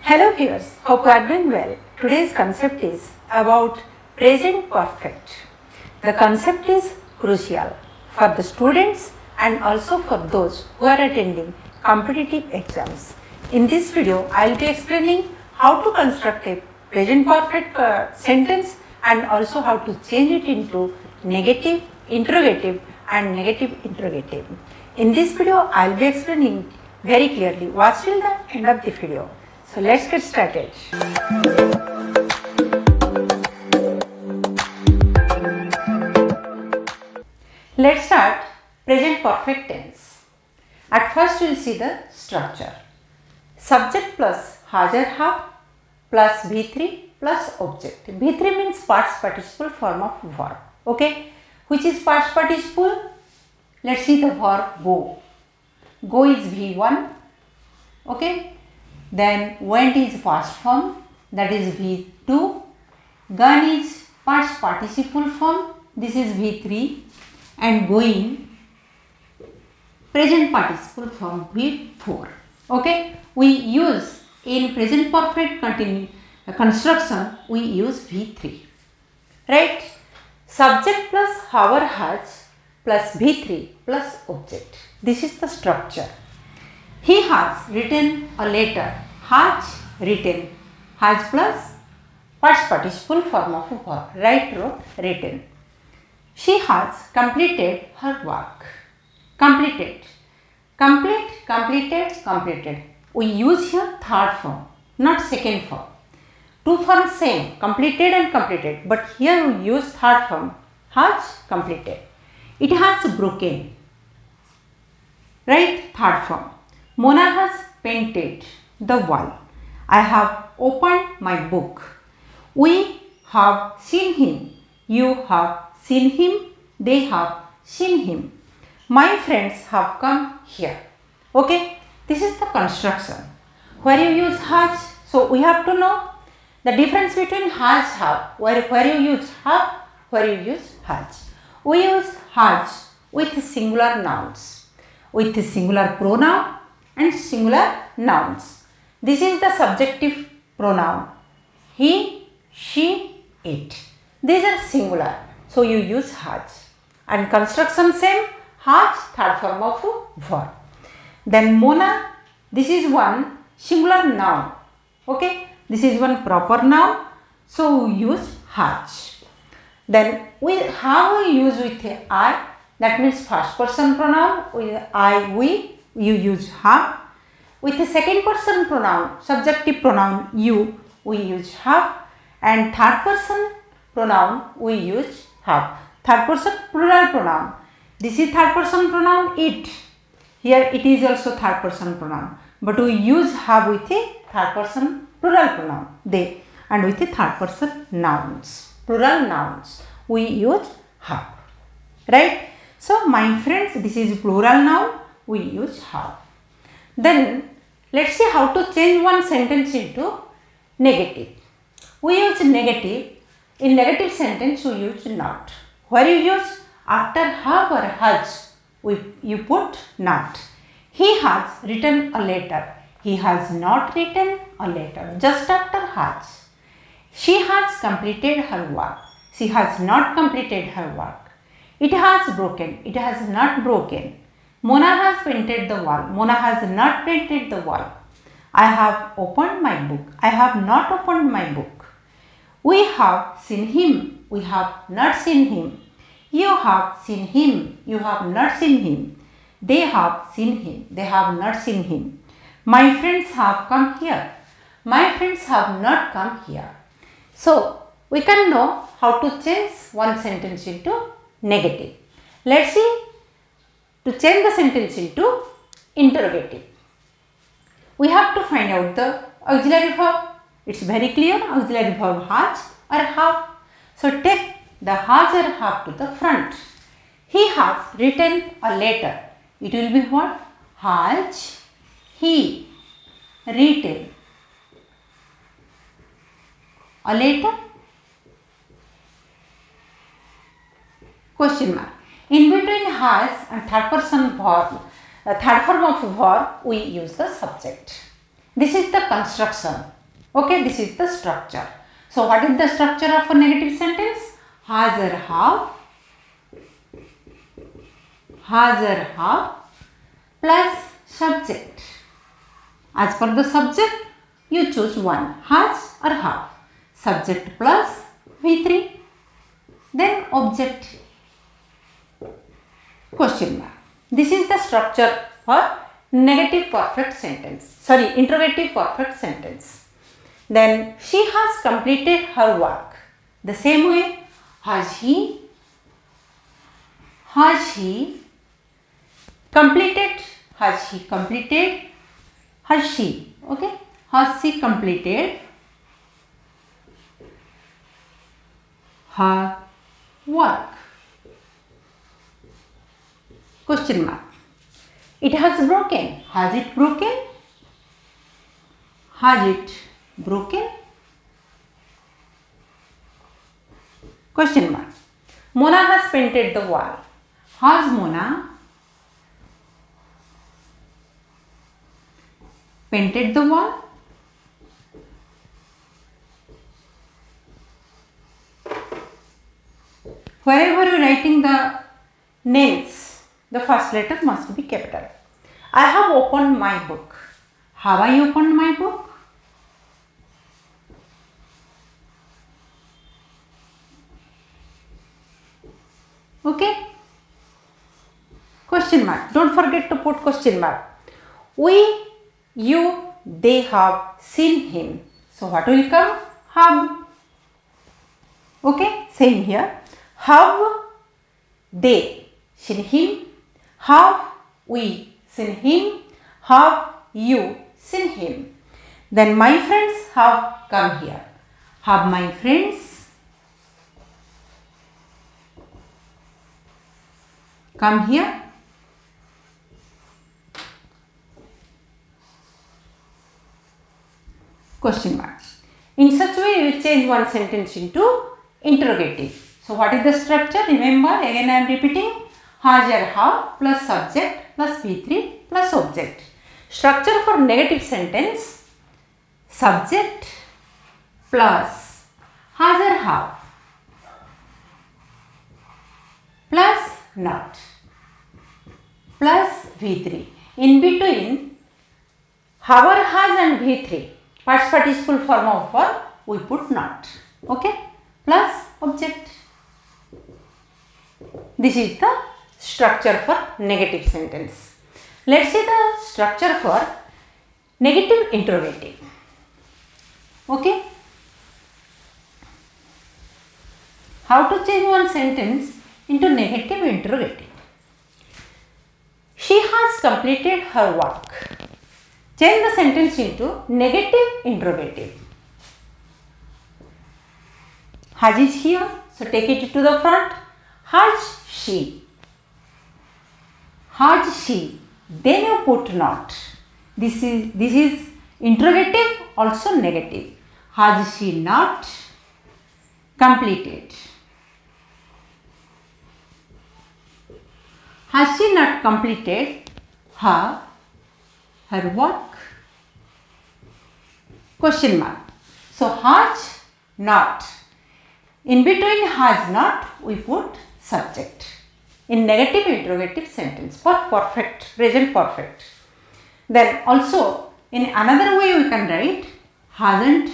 Hello viewers, hope you are doing well. Today's concept is about present perfect. The concept is crucial for the students and also for those who are attending competitive exams. In this video, I will be explaining how to construct a present perfect sentence and also how to change it into negative, interrogative and negative interrogative. In this video, I will be explaining very clearly. Watch till the end of the video. So let's get started. Let's start present perfect tense. At first we will see the structure. Subject plus has or have plus V3 plus object. V3 means past participle form of verb. Okay. Which is past participle? Let's see the verb go. Go is V1. Okay. Then went is past form, that is V2. Gone is past participle form, this is V3. And going present participle form V4. Okay, we use in present perfect construction we use V3. Right? Subject plus have or has plus V3 plus object. This is the structure. He has written a letter. Has written. Has plus past participle form of verb. Write, wrote, written. She has completed her work. Completed. Complete, completed, completed. We use here third form, not second form. Two forms same, completed and completed. But here we use third form. Has completed. It has broken. Right? Third form. Mona has painted the wall. I have opened my book. We have seen him. You have seen him. They have seen him. My friends have come here. Okay. This is the construction. Where you use has. So we have to know the difference between has, have. Where you use have, where you use has. We use has with singular nouns, with singular pronoun and singular nouns. This is the subjective pronoun. He, she, it. These are singular. So you use has. And construction same. Has, third form of verb. Then Mona, this is one singular noun. Okay. This is one proper noun. So we use has. Then we use with I. That means first person pronoun. With I, we. You use have. With the second person pronoun, subjective pronoun you, we use have. And third person pronoun, we use have. Third person plural pronoun. This is third person pronoun it. Here it is also third person pronoun. But we use have with a third person plural pronoun, they. And with a third person nouns, plural nouns, we use have. Right? So my friends, this is plural noun, we use have. Then let's see how to change one sentence into negative. We use negative. In negative sentence, we use not. Where you use after have or has, you put not. He has written a letter. He has not written a letter. Just after has. She has completed her work. She has not completed her work. It has broken. It has not broken. Mona has painted the wall. Mona has not painted the wall. I have opened my book. I have not opened my book. We have seen him. We have not seen him. You have seen him. You have not seen him. They have seen him. They have not seen him. My friends have come here. My friends have not come here. So, we can know how to change one sentence into negative. Let's see to change the sentence into interrogative. We have to find out the auxiliary verb. It's very clear, auxiliary verb has or have. So take the has or have to the front. He has written a letter. It will be what? Has he written a letter? Question mark. In between has and third person verb, third form of verb, we use the subject. This is the construction. Okay, this is the structure. So what is the structure of a negative sentence? Has or have plus subject. As per the subject, you choose one, has or have. Subject plus V3. Then object. Question mark. This is the structure for negative perfect sentence. Sorry, interrogative perfect sentence. Then she has completed her work. The same way, has he completed, has she completed, has she, okay, has she completed her work? Question mark. It has broken. Has it broken? Has it broken? Question mark. Mona has painted the wall. Has Mona painted the wall? Wherever you are writing the names, the first letter must be capital. I have opened my book. Have I opened my book? Okay. Question mark. Don't forget to put question mark. We, you, they have seen him. So what will come? Have. Okay. Same here. Have they seen him? Have we seen him? Have you seen him? Then my friends have come here. Have my friends come here? Question mark. In such way, you change one sentence into interrogative. So what is the structure? Remember, again I am repeating. Has or have plus subject plus V3 plus object. Structure for negative sentence: subject plus has or have plus not plus V3. In between have or has and V3, past participle form of verb, we put not. Okay, plus object. This is the structure for negative sentence. Let's see the structure for negative interrogative. Okay. How to change one sentence into negative interrogative? She has completed her work. Change the sentence into negative interrogative. Has is here, so take it to the front. Has she? Has she? Then you put not. This is interrogative, also negative. Has she not completed? Has she not completed her work? Question mark. So has not. In between has not, we put subject. In negative interrogative sentence for perfect, present perfect. Then also in another way we can write hasn't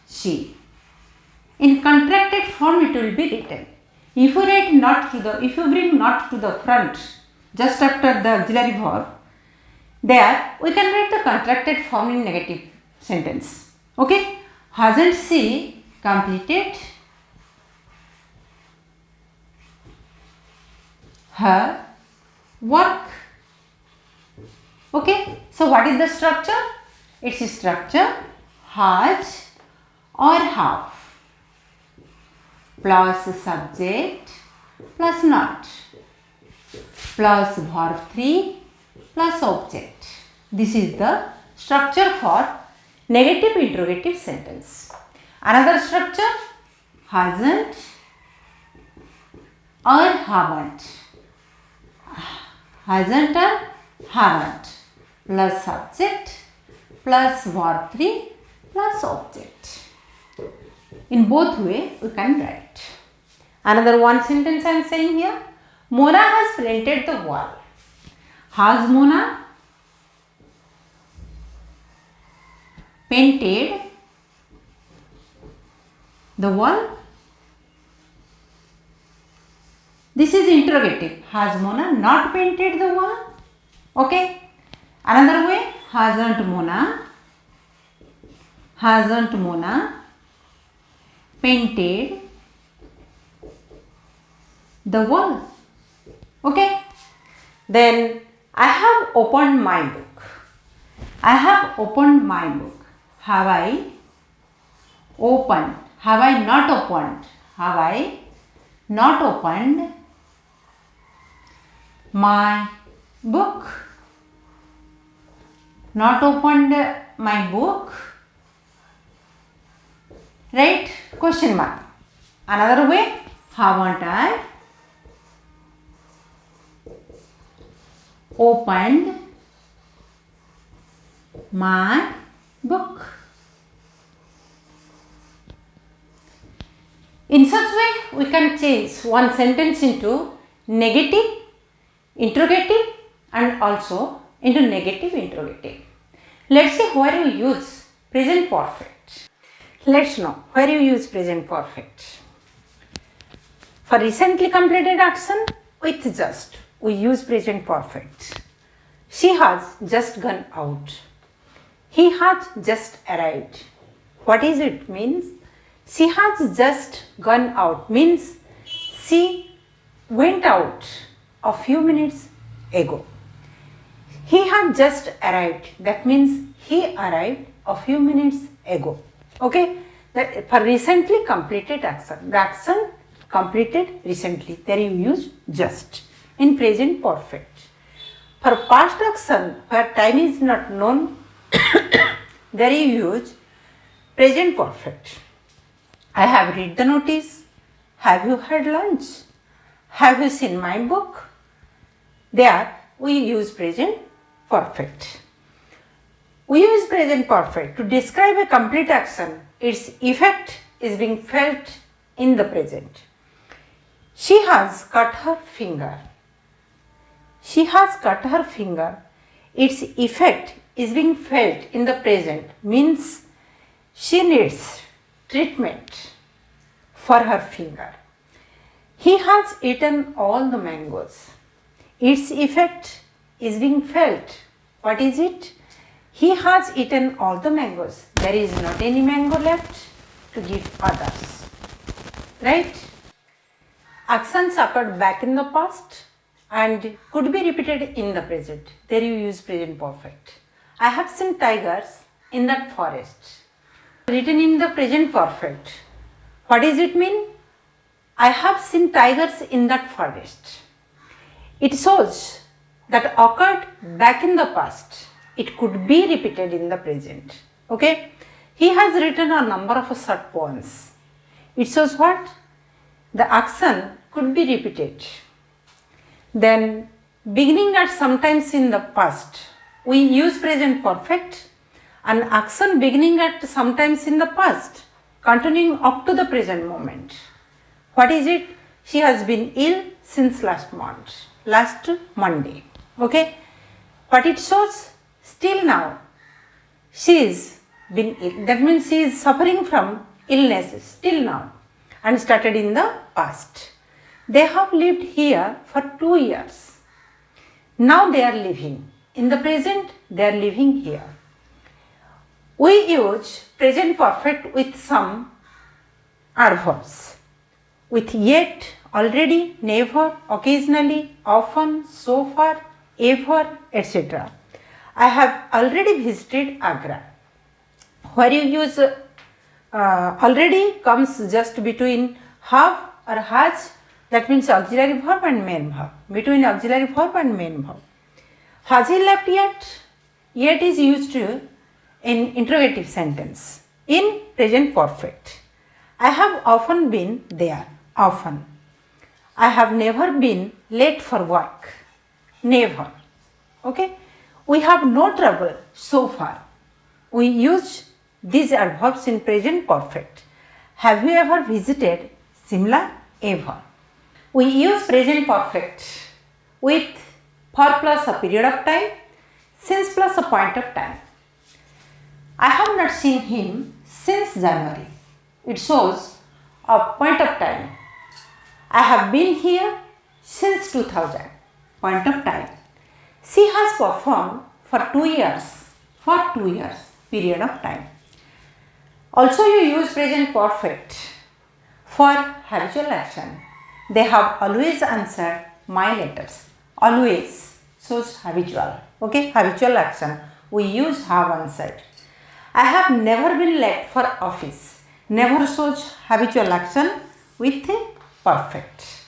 she. In contracted form it will be written. If you write not to the, if you bring not to the front just after the auxiliary verb, there we can write the contracted form in negative sentence. Okay, hasn't she completed her work? Okay, so what is the structure? Its structure has or have plus subject plus not plus verb 3 plus object. This is the structure for negative interrogative sentence. Another structure, hasn't or haven't. Hasn't or haven't. plus subject plus verb 3 plus object. In both way we can write. Another one sentence I am saying here. Mona has painted the wall. Has Mona painted the wall? This is interrogative. Has Mona not painted the wall? Okay. Another way. Hasn't Mona painted the wall? Okay. Then I have opened my book. I have opened my book. Have I opened? Have I not opened? Have I not opened my book? Not opened my book? Right? Question mark. Another way. Haven't I opened my book? In such way, we can change one sentence into negative interrogative and also into negative interrogative. Let's see where you use present perfect. Let's know where you use present perfect. For recently completed action with just, we use present perfect. She has just gone out. He has just arrived. What is it means? She has just gone out means she went out a few minutes ago. He had just arrived. That means he arrived a few minutes ago. Okay? That for recently completed action. The action completed recently. There you use just in present perfect. For past action where time is not known, there you use present perfect. I have read the notice. Have you had lunch? Have you seen my book? There we use present perfect. We use present perfect to describe a complete action. Its effect is being felt in the present. She has cut her finger. She has cut her finger. Its effect is being felt in the present means she needs treatment for her finger. He has eaten all the mangoes. Its effect is being felt. What is it? He has eaten all the mangoes. There is not any mango left to give others. Right? Actions occurred back in the past and could be repeated in the present. There you use present perfect. I have seen tigers in that forest. Written in the present perfect. What does it mean? I have seen tigers in that forest. It shows that occurred back in the past. It could be repeated in the present. Okay? He has written a number of short poems. It shows what? The action could be repeated. Then beginning at sometimes in the past, we use present perfect, and action beginning at sometimes in the past, continuing up to the present moment. What is it? She has been ill since last Monday. Okay? What it shows? Still now, she is been ill. That means she is suffering from illness still now and started in the past. They have lived here for 2 years. Now they are living. In the present, they are living here. We use present perfect with some adverbs. With yet, already, never, occasionally, often, so far, ever, etc. I have already visited Agra. Where you use already comes just between have or has, that means auxiliary verb and main verb. Between auxiliary verb and main verb. Has he left yet? Yet is used in interrogative sentence in present perfect. I have often been there. Often. I have never been late for work. Never. Okay. We have no trouble so far. We use these adverbs in present perfect. Have you ever visited Simla? Ever. We use present perfect with for plus a period of time, since plus a point of time. I have not seen him since January. It shows a point of time. I have been here since 2000. Point of time. She has performed for 2 years. For 2 years. Period of time. Also you use present perfect for habitual action. They have always answered my letters. Always shows habitual. Okay, habitual action. We use have answered. I have never been late for office. Never shows habitual action with perfect.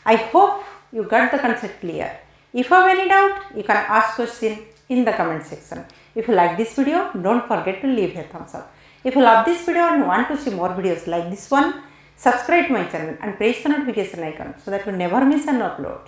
I hope you got the concept clear. If you have any doubt, you can ask question in the comment section. If you like this video, don't forget to leave a thumbs up. If you love this video and want to see more videos like this one, subscribe to my channel and press the notification icon so that you never miss an upload.